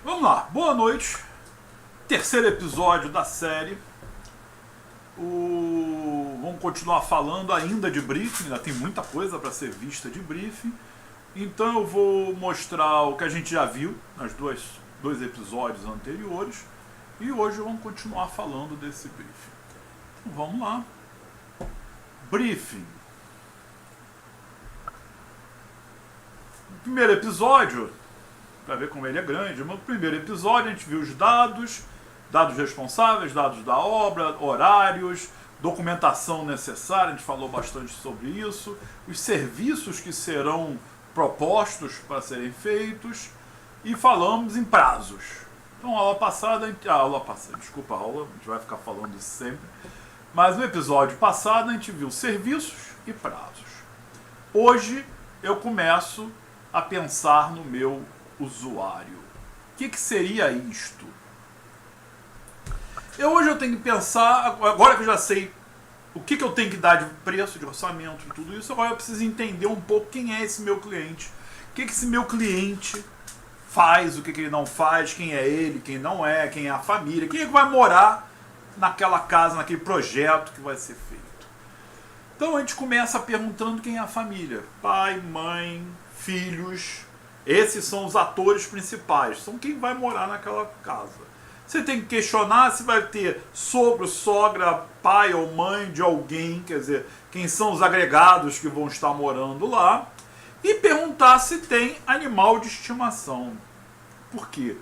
Vamos lá, boa noite. Terceiro episódio da série. Vamos continuar falando ainda de briefing, ainda tem muita coisa para ser vista de briefing. Então eu vou mostrar o que a gente já viu nos dois episódios anteriores. E hoje vamos continuar falando desse briefing. Então vamos lá. Briefing. No primeiro episódio, para ver como ele é grande, no primeiro episódio a gente viu os dados responsáveis, dados da obra, horários, documentação necessária, a gente falou bastante sobre isso, os serviços que serão propostos para serem feitos e falamos em prazos. Então, a gente vai ficar falando isso sempre, mas no episódio passado a gente viu serviços e prazos. Hoje eu começo a pensar no meu usuário. O que seria isto? Hoje eu tenho que pensar, agora que eu já sei o que eu tenho que dar de preço, de orçamento e tudo isso, agora eu preciso entender um pouco quem é esse meu cliente. O que esse meu cliente faz, o que ele não faz, quem é ele, quem não é, quem é a família, quem é que vai morar naquela casa, naquele projeto que vai ser feito. Então a gente começa perguntando quem é a família. Pai, mãe, filhos. Esses são os atores principais, são quem vai morar naquela casa. Você tem que questionar se vai ter sogro, sogra, pai ou mãe de alguém, quer dizer, quem são os agregados que vão estar morando lá, e perguntar se tem animal de estimação. Por quê?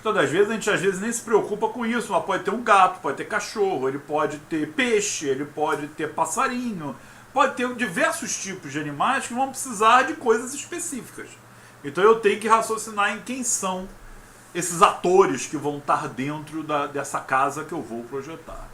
Todas as vezes a gente nem se preocupa com isso, mas pode ter um gato, pode ter cachorro, ele pode ter peixe, ele pode ter passarinho, pode ter diversos tipos de animais que vão precisar de coisas específicas. Então eu tenho que raciocinar em quem são esses atores que vão estar dentro dessa casa que eu vou projetar.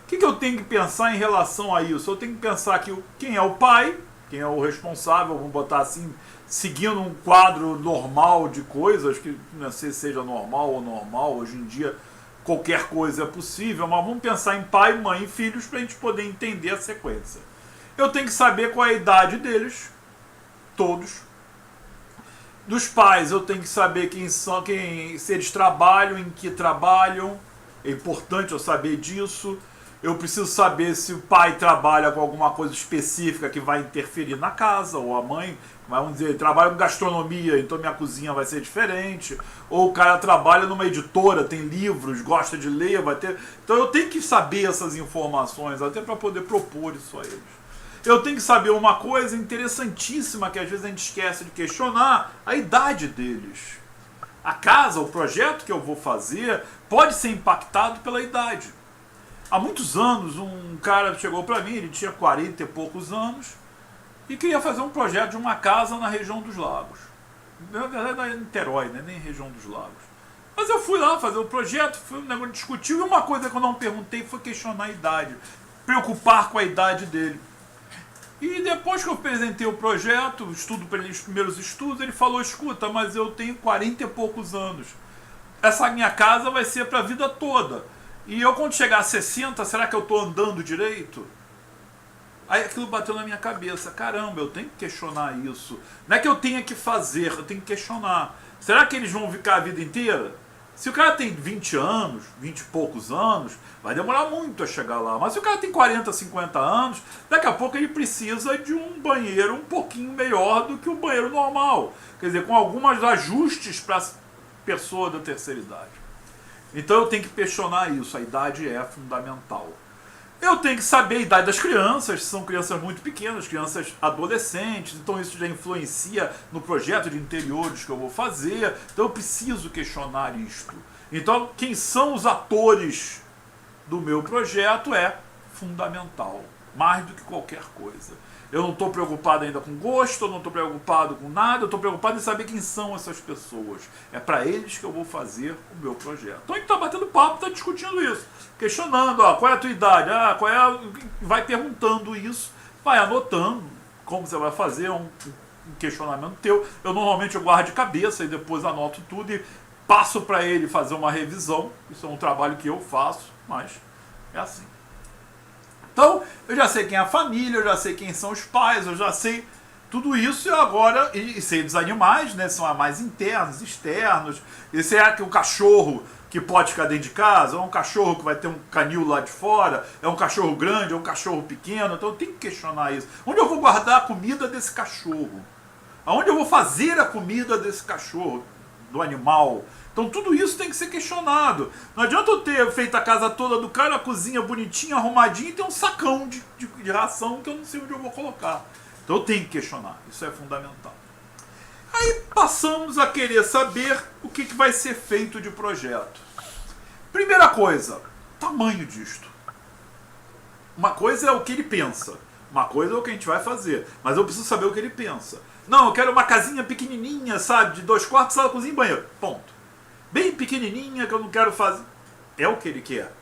O que eu tenho que pensar em relação a isso? Eu tenho que pensar que quem é o pai, quem é o responsável, vamos botar assim, seguindo um quadro normal de coisas, que não sei se seja normal ou normal, hoje em dia qualquer coisa é possível, mas vamos pensar em pai, mãe e filhos para a gente poder entender a sequência. Eu tenho que saber qual é a idade deles, todos. Dos pais eu tenho que saber se eles trabalham, em que trabalham, é importante eu saber disso. Eu preciso saber se o pai trabalha com alguma coisa específica que vai interferir na casa, ou a mãe, vamos dizer, ele trabalha com gastronomia, então minha cozinha vai ser diferente, ou o cara trabalha numa editora, tem livros, gosta de ler, vai ter... Então eu tenho que saber essas informações, até para poder propor isso a eles. Eu tenho que saber uma coisa interessantíssima que às vezes a gente esquece de questionar, a idade deles. A casa, o projeto que eu vou fazer, pode ser impactado pela idade. Há muitos anos, um cara chegou para mim, ele tinha 40 e poucos anos, e queria fazer um projeto de uma casa na região dos lagos. Na verdade, em Niterói, né? Nem região dos lagos. Mas eu fui lá fazer o projeto, foi um negócio discutível, e uma coisa que eu não perguntei foi questionar a idade, preocupar com a idade dele. E depois que eu apresentei o projeto, estudo para ele, os primeiros estudos, ele falou, escuta, mas eu tenho 40 e poucos anos. Essa minha casa vai ser para a vida toda. E eu quando chegar a 60, será que eu estou andando direito? Aí aquilo bateu na minha cabeça. Caramba, eu tenho que questionar isso. Não é que eu tenha que fazer, eu tenho que questionar. Será que eles vão ficar a vida inteira? Se o cara tem 20 anos, 20 e poucos anos, vai demorar muito a chegar lá. Mas se o cara tem 40, 50 anos, daqui a pouco ele precisa de um banheiro um pouquinho melhor do que o banheiro normal. Quer dizer, com alguns ajustes para a pessoa da terceira idade. Então eu tenho que questionar isso, a idade é fundamental. Eu tenho que saber a idade das crianças, são crianças muito pequenas, crianças adolescentes, então isso já influencia no projeto de interiores que eu vou fazer, então eu preciso questionar isto. Então, quem são os atores do meu projeto é fundamental, mais do que qualquer coisa. Eu não estou preocupado ainda com gosto, eu não estou preocupado com nada, eu estou preocupado em saber quem são essas pessoas. É para eles que eu vou fazer o meu projeto. Então a gente está batendo papo, está discutindo isso, questionando, qual é a tua idade, vai perguntando isso, vai anotando como você vai fazer, um questionamento teu. Eu normalmente guardo de cabeça e depois anoto tudo e passo para ele fazer uma revisão. Isso é um trabalho que eu faço, mas é assim. Então, eu já sei quem é a família, eu já sei quem são os pais, eu já sei Tudo isso agora, e sei dos animais, né? São mais internos, externos. Esse é o cachorro que pode ficar dentro de casa, é um cachorro que vai ter um canil lá de fora, é um cachorro grande, é um cachorro pequeno, então eu tenho que questionar isso. Onde eu vou guardar a comida desse cachorro? Aonde eu vou fazer a comida desse cachorro, do animal? Então tudo isso tem que ser questionado. Não adianta eu ter feito a casa toda do cara, a cozinha bonitinha, arrumadinha, e ter um sacão de ração que eu não sei onde eu vou colocar. Então eu tenho que questionar, isso é fundamental. Aí passamos a querer saber o que vai ser feito de projeto. Primeira coisa, tamanho disto. Uma coisa é o que ele pensa, uma coisa é o que a gente vai fazer, mas eu preciso saber o que ele pensa. Não, eu quero uma casinha pequenininha, sabe, de 2 quartos, sala, cozinha e banheiro, ponto. Bem pequenininha, que eu não quero fazer. É o que ele quer.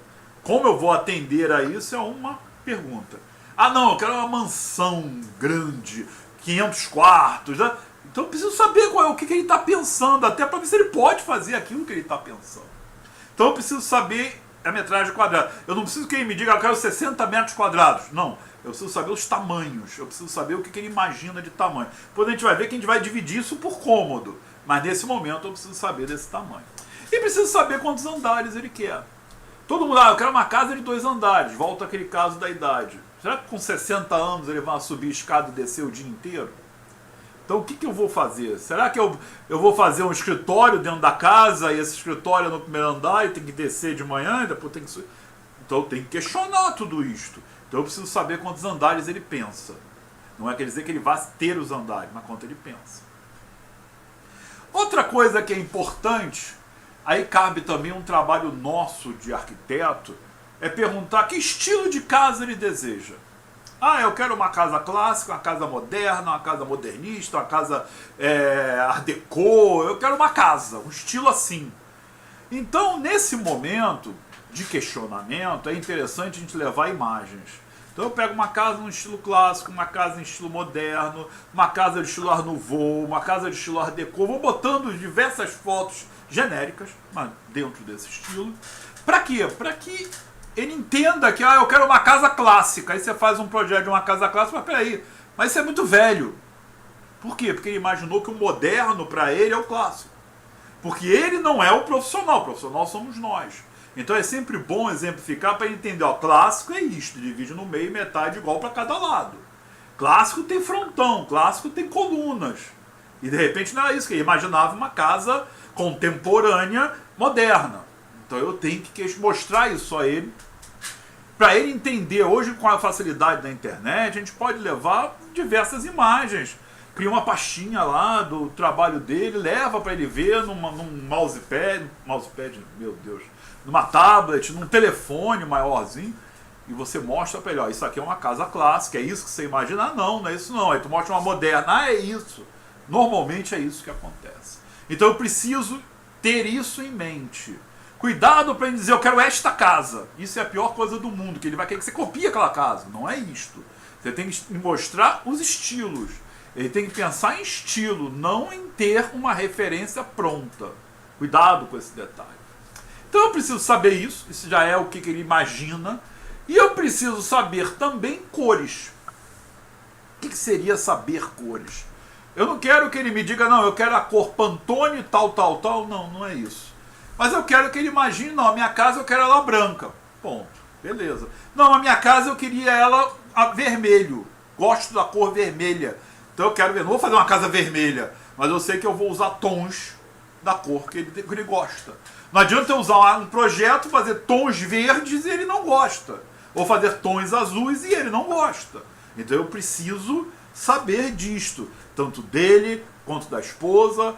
Como eu vou atender a isso é uma pergunta. Ah não, eu quero uma mansão grande, 500 quartos, né? Então eu preciso saber qual é o que ele está pensando, até para ver se ele pode fazer aquilo que ele está pensando. Então eu preciso saber a metragem quadrada. Eu não preciso que ele me diga, eu quero 60 metros quadrados. Não, eu preciso saber os tamanhos, eu preciso saber o que ele imagina de tamanho. Depois a gente vai ver que a gente vai dividir isso por cômodo, mas nesse momento eu preciso saber desse tamanho. E preciso saber quantos andares ele quer. Todo mundo, eu quero uma casa de 2 andares, volta aquele caso da idade. Será que com 60 anos ele vai subir escada e descer o dia inteiro? Então o que eu vou fazer? Será que eu vou fazer um escritório dentro da casa e esse escritório é no primeiro andar e tem que descer de manhã e depois tem que subir? Então eu tenho que questionar tudo isto. Então eu preciso saber quantos andares ele pensa. Não é quer dizer que ele vai ter os andares, mas quanto ele pensa. Outra coisa que é importante, aí cabe também um trabalho nosso de arquiteto, é perguntar que estilo de casa ele deseja. Ah, eu quero uma casa clássica, uma casa moderna, uma casa modernista, uma casa art déco, eu quero uma casa, um estilo assim. Então, nesse momento de questionamento, é interessante a gente levar imagens. Então eu pego uma casa no estilo clássico, uma casa em estilo moderno, uma casa de estilo Art Nouveau, uma casa de estilo Art déco, vou botando diversas fotos genéricas, mas dentro desse estilo. Para quê? Para que ele entenda que eu quero uma casa clássica. Aí você faz um projeto de uma casa clássica, mas peraí, mas isso é muito velho. Por quê? Porque ele imaginou que o moderno para ele é o clássico. Porque ele não é o profissional somos nós. Então é sempre bom exemplificar para ele entender, clássico é isto, divide no meio e metade igual para cada lado. Clássico tem frontão, clássico tem colunas. E de repente não era isso, que ele imaginava uma casa contemporânea, moderna. Então eu tenho que mostrar isso a ele, para ele entender. Hoje, com a facilidade da internet, a gente pode levar diversas imagens. Cria uma pastinha lá do trabalho dele, leva para ele ver num mousepad, meu Deus, numa tablet, num telefone maiorzinho, e você mostra para ele, isso aqui é uma casa clássica, é isso que você imagina? Não é isso não. Aí tu mostra uma moderna, é isso. Normalmente é isso que acontece. Então eu preciso ter isso em mente. Cuidado para ele dizer, eu quero esta casa. Isso é a pior coisa do mundo, que ele vai querer que você copie aquela casa. Não é isto. Você tem que mostrar os estilos. Ele tem que pensar em estilo, não em ter uma referência pronta. Cuidado com esse detalhe. Então eu preciso saber isso já é o que ele imagina. E eu preciso saber também cores. O que seria saber cores? Eu não quero que ele me diga, não, eu quero a cor Pantone, tal. Não é isso. Mas eu quero que ele imagine, não, a minha casa eu quero ela branca. Ponto. Beleza. Não, a minha casa eu queria ela vermelho. Gosto da cor vermelha. Então eu quero ver, não vou fazer uma casa vermelha, mas eu sei que eu vou usar tons da cor que ele gosta. Não adianta eu usar um projeto, fazer tons verdes e ele não gosta. Ou fazer tons azuis e ele não gosta. Então eu preciso saber disto. Tanto dele, quanto da esposa,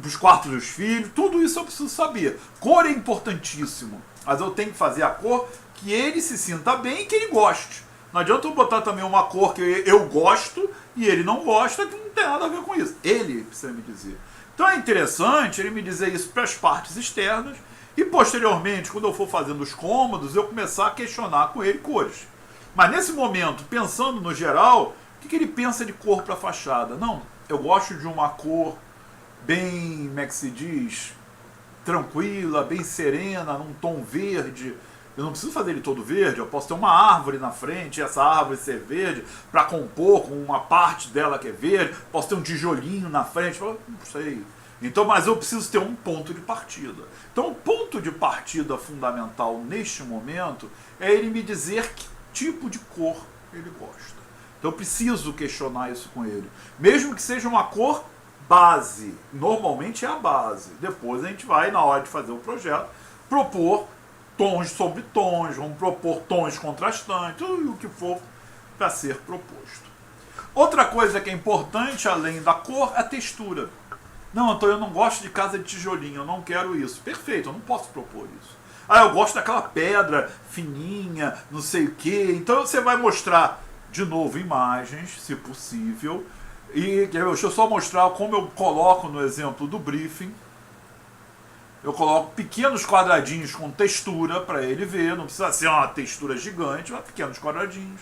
os quartos dos filhos, tudo isso eu preciso saber. Cor é importantíssimo, mas eu tenho que fazer a cor que ele se sinta bem e que ele goste. Não adianta eu botar também uma cor que eu gosto e ele não gosta, que não tem nada a ver com isso. Ele precisa me dizer. Então é interessante ele me dizer isso para as partes externas e posteriormente, quando eu for fazendo os cômodos, eu começar a questionar com ele cores. Mas nesse momento, pensando no geral, o que ele pensa de cor para a fachada? Não, eu gosto de uma cor bem, como é que se diz, tranquila, bem serena, num tom verde, Eu não preciso fazer ele todo verde, eu posso ter uma árvore na frente, essa árvore ser verde, para compor com uma parte dela que é verde, posso ter um tijolinho na frente, não sei. Então, mas eu preciso ter um ponto de partida. Então, o ponto de partida fundamental neste momento é ele me dizer que tipo de cor ele gosta. Então, eu preciso questionar isso com ele. Mesmo que seja uma cor base, normalmente é a base. Depois a gente vai, na hora de fazer o projeto, propor tons sobre tons, vamos propor tons contrastantes, tudo o que for para ser proposto. Outra coisa que é importante, além da cor, é a textura. Não, Antônio, eu não gosto de casa de tijolinho, eu não quero isso. Perfeito, eu não posso propor isso. Ah, eu gosto daquela pedra fininha, não sei o quê. Então você vai mostrar, de novo, imagens, se possível. E deixa eu só mostrar como eu coloco no exemplo do briefing. Eu coloco pequenos quadradinhos com textura para ele ver. Não precisa ser uma textura gigante, mas pequenos quadradinhos.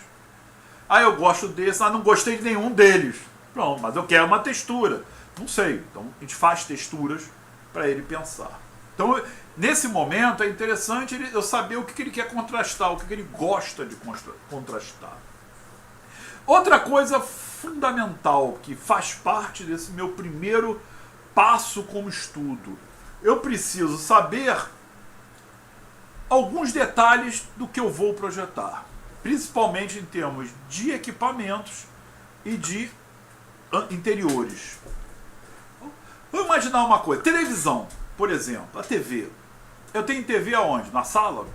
Ah, eu gosto desse. Ah, não gostei de nenhum deles. Pronto, mas eu quero uma textura. Não sei. Então a gente faz texturas para ele pensar. Então, nesse momento, é interessante eu saber o que ele quer contrastar, o que ele gosta de contrastar. Outra coisa fundamental que faz parte desse meu primeiro passo como estudo. Eu preciso saber alguns detalhes do que eu vou projetar, principalmente em termos de equipamentos e de interiores. Vou imaginar uma coisa, televisão, por exemplo, a TV. Eu tenho TV aonde? Na sala?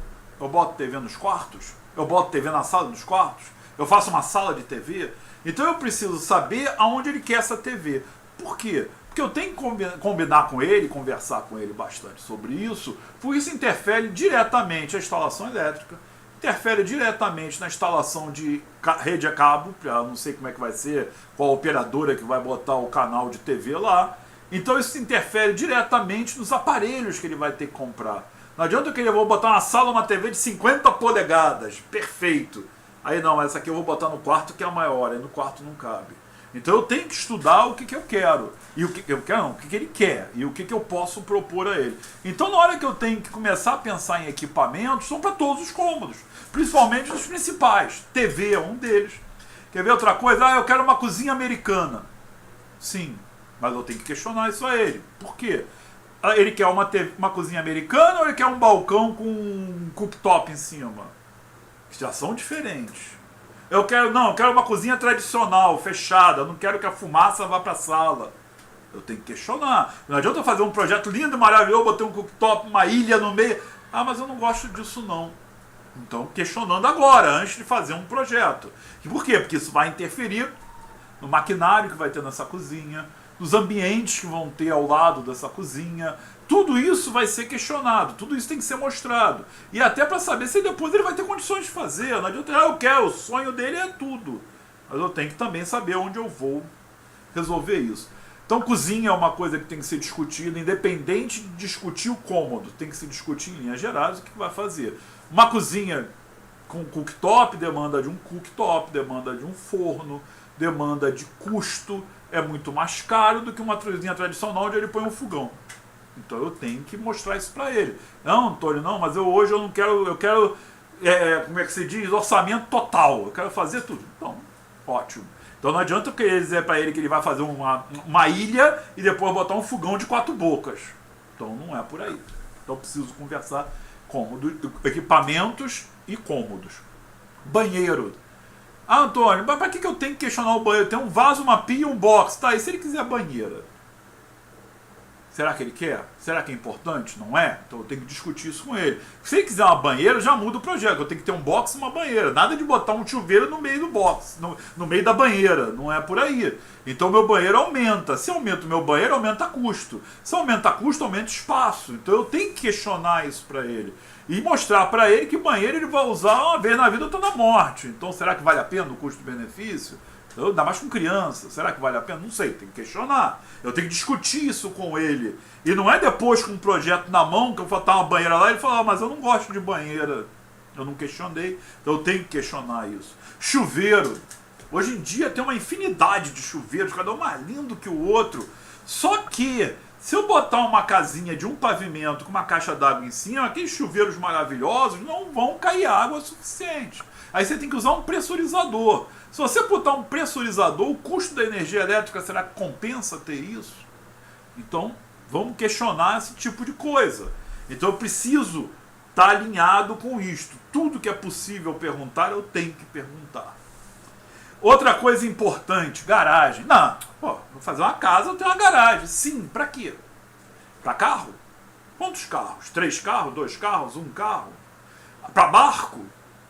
Eu boto TV nos quartos? Eu boto TV na sala dos quartos? Eu faço uma sala de TV? Então eu preciso saber aonde ele quer essa TV. Por quê? Porque eu tenho que combinar com ele, conversar com ele bastante sobre isso, porque isso interfere diretamente na instalação elétrica, interfere diretamente na instalação de rede a cabo, não sei como é que vai ser, qual operadora que vai botar o canal de TV lá. Então isso interfere diretamente nos aparelhos que ele vai ter que comprar. Não adianta que eu vou botar uma sala, uma TV de 50 polegadas, perfeito. Aí não, essa aqui eu vou botar no quarto que é a maior, aí no quarto não cabe. Então eu tenho que estudar o que eu quero, e o que eu quero não, o que ele quer, e o que eu posso propor a ele. Então na hora que eu tenho que começar a pensar em equipamentos, são para todos os cômodos, principalmente os principais. TV é um deles. Quer ver outra coisa? Ah, eu quero uma cozinha americana. Sim, mas eu tenho que questionar isso a ele. Por quê? Ele quer uma cozinha americana ou ele quer um balcão com um cooktop em cima? Que já são diferentes. Eu quero uma cozinha tradicional, fechada. Eu não quero que a fumaça vá para a sala. Eu tenho que questionar. Não adianta eu fazer um projeto lindo, maravilhoso, botar um cooktop, uma ilha no meio. Ah, mas eu não gosto disso não. Então, questionando agora, antes de fazer um projeto. E por quê? Porque isso vai interferir no maquinário que vai ter nessa cozinha, nos ambientes que vão ter ao lado dessa cozinha. Tudo isso vai ser questionado, tudo isso tem que ser mostrado. E até para saber se depois ele vai ter condições de fazer. Não adianta, eu quero, o sonho dele é tudo. Mas eu tenho que também saber onde eu vou resolver isso. Então cozinha é uma coisa que tem que ser discutida, independente de discutir o cômodo. Tem que se discutir em linhas gerais o que vai fazer. Uma cozinha com cooktop demanda de um cooktop, demanda de um forno, demanda de custo. É muito mais caro do que uma cozinha tradicional onde ele põe um fogão. Então eu tenho que mostrar isso para ele. Não, Antônio, não, mas hoje eu não quero, eu quero, como é que se diz, orçamento total. Eu quero fazer tudo. Então, ótimo. Então não adianta eu querer dizer para ele que ele vai fazer uma ilha e depois botar um fogão de 4 bocas. Então não é por aí. Então eu preciso conversar equipamentos e cômodos. Banheiro. Ah, Antônio, mas para que eu tenho que questionar o banheiro? Tem um vaso, uma pia e um box. Tá, e se ele quiser banheira? Será que ele quer? Será que é importante? Não é? Então eu tenho que discutir isso com ele. Se ele quiser uma banheira, já muda o projeto. Eu tenho que ter um box e uma banheira. Nada de botar um chuveiro no meio do box, no meio da banheira. Não é por aí. Então meu banheiro aumenta. Se aumenta o meu banheiro, aumenta custo. Se aumenta custo, aumenta espaço. Então eu tenho que questionar isso para ele. E mostrar para ele que banheiro ele vai usar uma vez na vida ou na morte. Então será que vale a pena o custo-benefício? Ainda mais com criança, será que vale a pena? Não sei, tem que questionar. Eu tenho que discutir isso com ele. E não é depois com um projeto na mão que eu vou botar uma banheira lá e ele fala, mas eu não gosto de banheira. Eu não questionei, então eu tenho que questionar isso. Chuveiro. Hoje em dia tem uma infinidade de chuveiros, cada um mais lindo que o outro. Só que Se eu botar uma casinha de um pavimento com uma caixa d'água em cima, aqueles chuveiros maravilhosos não vão cair água suficiente. Aí você tem que usar um pressurizador. Se você botar um pressurizador, o custo da energia elétrica, será que compensa ter isso? Então, vamos questionar esse tipo de coisa. Então eu preciso estar alinhado com isto. Tudo que é possível perguntar, eu tenho que perguntar. Outra coisa importante, garagem. Não, vou fazer uma casa, eu tenho uma garagem. Sim, para quê? Para carro? Quantos carros? 3 carros, 2 carros, 1 carro? Para barco?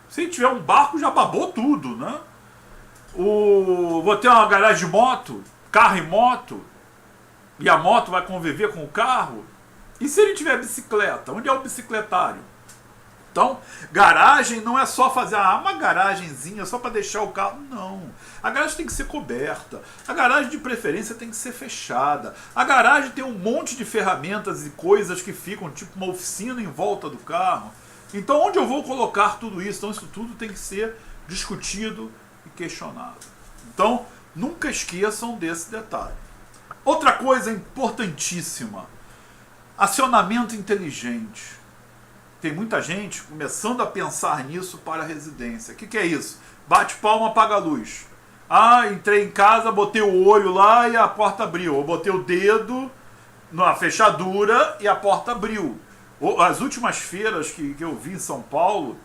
Se tiver um barco, já babou tudo, né? Vou ter uma garagem de moto, carro e moto, e a moto vai conviver com o carro? E se ele tiver bicicleta? Onde é o bicicletário? Então, garagem não é só fazer uma garagenzinha só para deixar o carro. Não. A garagem tem que ser coberta. A garagem, de preferência, tem que ser fechada. A garagem tem um monte de ferramentas e coisas que ficam tipo uma oficina em volta do carro. Então, onde eu vou colocar tudo isso? Então, isso tudo tem que ser discutido e questionado. Então, nunca esqueçam desse detalhe. Outra coisa importantíssima: acionamento inteligente. Tem muita gente começando a pensar nisso para a residência. O que é isso? Bate palma, apaga a luz. Entrei em casa, botei o olho lá e a porta abriu. Eu botei o dedo na fechadura e a porta abriu. As últimas feiras que eu vi em São Paulo,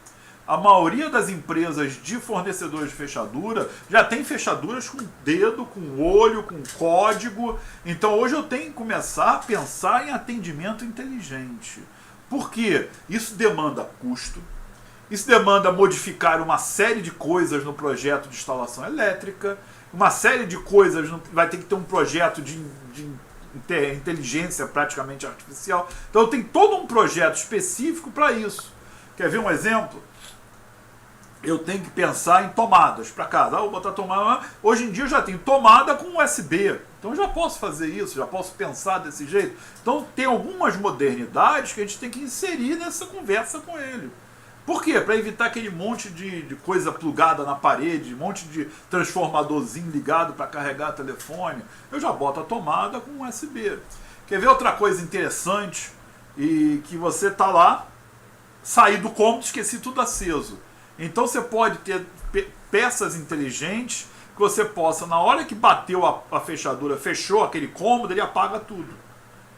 a maioria das empresas de fornecedores de fechadura já tem fechaduras com dedo, com olho, com código. Então hoje eu tenho que começar a pensar em atendimento inteligente. Por quê? Isso demanda custo, isso demanda modificar uma série de coisas no projeto de instalação elétrica, uma série de coisas, vai ter que ter um projeto de inteligência praticamente artificial. Então tem todo um projeto específico para isso. Quer ver um exemplo? Eu tenho que pensar em tomadas para casa. Vou botar tomada. Hoje em dia eu já tenho tomada com USB. Então eu já posso fazer isso, já posso pensar desse jeito. Então tem algumas modernidades que a gente tem que inserir nessa conversa com ele. Por quê? Para evitar aquele monte de coisa plugada na parede, um monte de transformadorzinho ligado para carregar telefone. Eu já boto a tomada com USB. Quer ver outra coisa interessante? E que você tá lá, sair do cômodo, esqueci tudo aceso. Então você pode ter peças inteligentes que você possa, na hora que bateu a fechadura, fechou aquele cômodo, ele apaga tudo.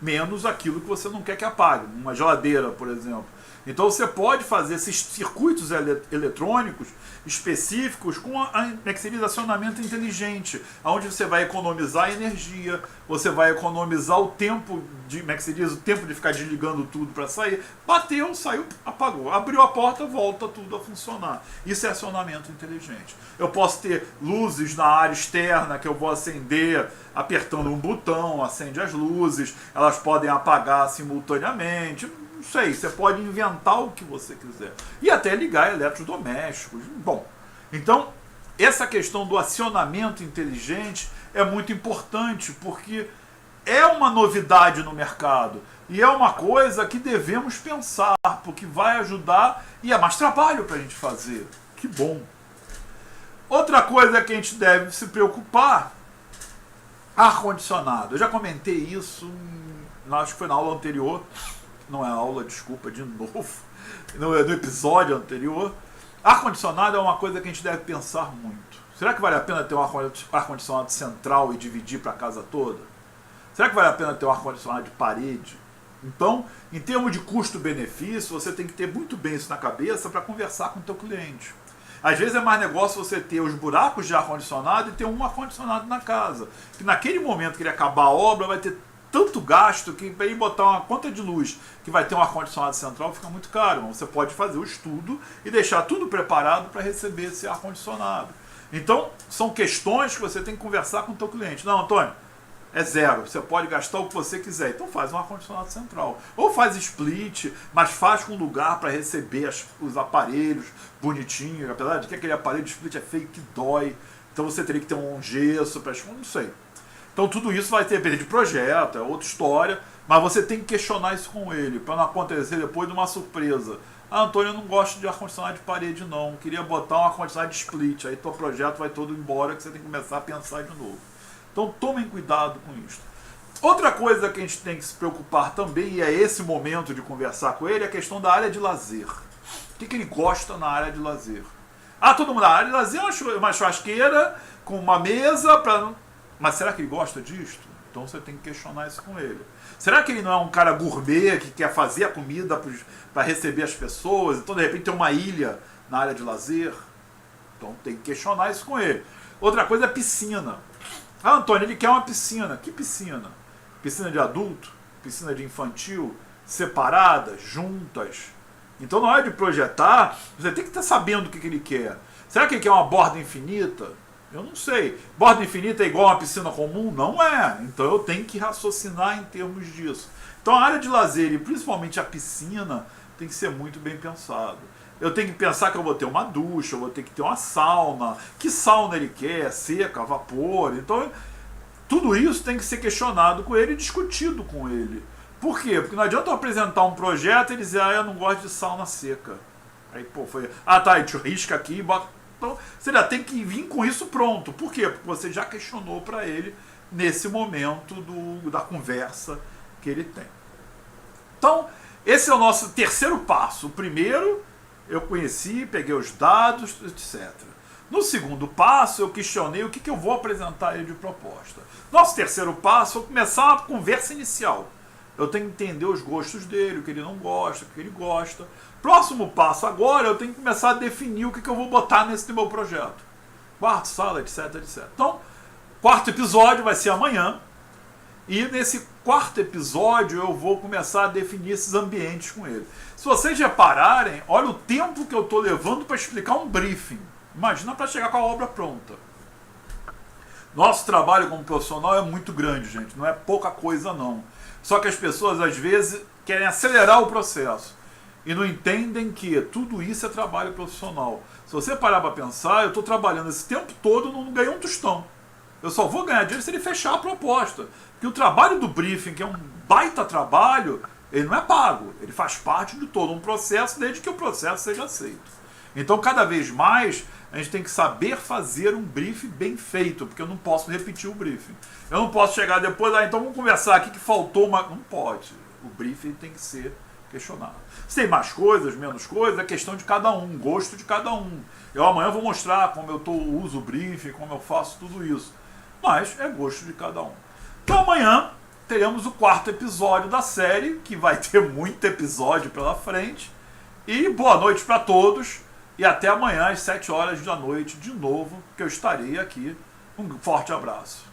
Menos aquilo que você não quer que apague. Uma geladeira, por exemplo. Então você pode fazer esses circuitos eletrônicos específicos com acionamento inteligente, onde você vai economizar energia, você vai economizar o tempo de, o tempo de ficar desligando tudo para sair. Bateu, saiu, apagou. Abriu a porta, volta tudo a funcionar. Isso é acionamento inteligente. Eu posso ter luzes na área externa que eu vou acender apertando um botão, acende as luzes, elas podem apagar simultaneamente. Não sei, você pode inventar o que você quiser. E até ligar eletrodomésticos. Bom, então, essa questão do acionamento inteligente é muito importante, porque é uma novidade no mercado. E é uma coisa que devemos pensar, porque vai ajudar e é mais trabalho para a gente fazer. Que bom. Outra coisa que a gente deve se preocupar: ar-condicionado. Eu já comentei isso, acho que foi na aula anterior. Não é aula, desculpa, de novo, no episódio anterior. Ar-condicionado é uma coisa que a gente deve pensar muito. Será que vale a pena ter um ar-condicionado central e dividir para a casa toda? Será que vale a pena ter um ar-condicionado de parede? Então, em termos de custo-benefício, você tem que ter muito bem isso na cabeça para conversar com o teu cliente. Às vezes é mais negócio você ter os buracos de ar-condicionado e ter um ar-condicionado na casa. Que naquele momento que ele acabar a obra, vai ter tanto gasto que para ir botar uma conta de luz que vai ter um ar-condicionado central fica muito caro. Você pode fazer o estudo e deixar tudo preparado para receber esse ar-condicionado. Então, são questões que você tem que conversar com o teu cliente. Não, Antônio, é zero. Você pode gastar o que você quiser. Então faz um ar-condicionado central. Ou faz split, mas faz com lugar para receber os aparelhos bonitinhos. Apesar de que aquele aparelho de split é feio que dói. Então você teria que ter um gesso para... Não sei. Então tudo isso vai ter perda de projeto, é outra história, mas você tem que questionar isso com ele, para não acontecer depois de uma surpresa. Antônio, eu não gosto de ar-condicionado de parede não, queria botar um ar-condicionado de split, aí teu projeto vai todo embora, que você tem que começar a pensar de novo. Então tomem cuidado com isso. Outra coisa que a gente tem que se preocupar também, e é esse momento de conversar com ele, é a questão da área de lazer. O que ele gosta na área de lazer? Ah, todo mundo na área de lazer é uma churrasqueira com uma mesa para... Mas será que ele gosta disto? Então você tem que questionar isso com ele. Será que ele não é um cara gourmet que quer fazer a comida para receber as pessoas? Então, de repente, tem uma ilha na área de lazer? Então tem que questionar isso com ele. Outra coisa é piscina. Ah, Antônio, ele quer uma piscina. Que piscina? Piscina de adulto? Piscina de infantil? Separadas? Juntas? Então, na hora de projetar, você tem que estar sabendo o que ele quer. Será que ele quer uma borda infinita? Eu não sei. Borda infinita é igual a uma piscina comum? Não é. Então eu tenho que raciocinar em termos disso. Então a área de lazer e principalmente a piscina tem que ser muito bem pensado. Eu tenho que pensar que eu vou ter uma ducha, eu vou ter que ter uma sauna. Que sauna ele quer? Seca, vapor? Então tudo isso tem que ser questionado com ele e discutido com ele. Por quê? Porque não adianta eu apresentar um projeto e ele dizer, eu não gosto de sauna seca. Aí, foi... tá, a gente risca aqui e bota... Então, você já tem que vir com isso pronto. Por quê? Porque você já questionou para ele nesse momento da conversa que ele tem. Então, esse é o nosso terceiro passo. O primeiro, eu conheci, peguei os dados, etc. No segundo passo, eu questionei o que eu vou apresentar ele de proposta. Nosso terceiro passo é começar uma conversa inicial. Eu tenho que entender os gostos dele, o que ele não gosta, o que ele gosta. Próximo passo agora, eu tenho que começar a definir o que eu vou botar nesse meu projeto. Quarto, sala, etc, etc. Então, quarto episódio vai ser amanhã. E nesse quarto episódio eu vou começar a definir esses ambientes com ele. Se vocês repararem, olha o tempo que eu estou levando para explicar um briefing. Imagina para chegar com a obra pronta. Nosso trabalho como profissional é muito grande, gente. Não é pouca coisa, não. Só que as pessoas, às vezes, querem acelerar o processo e não entendem que tudo isso é trabalho profissional. Se você parar para pensar, eu estou trabalhando esse tempo todo e não ganhei um tostão. Eu só vou ganhar dinheiro se ele fechar a proposta. Porque o trabalho do briefing, que é um baita trabalho, ele não é pago. Ele faz parte de todo um processo, desde que o processo seja aceito. Então, cada vez mais, a gente tem que saber fazer um briefing bem feito, porque eu não posso repetir o briefing. Eu não posso chegar depois, então vamos conversar aqui que faltou uma... Não pode. O briefing tem que ser questionado. Se tem mais coisas, menos coisas, é questão de cada um, gosto de cada um. Eu amanhã vou mostrar como eu uso o briefing, como eu faço tudo isso. Mas é gosto de cada um. Então amanhã teremos o quarto episódio da série, que vai ter muito episódio pela frente. E boa noite para todos. E até amanhã às 7 horas da noite de novo, que eu estarei aqui. Um forte abraço.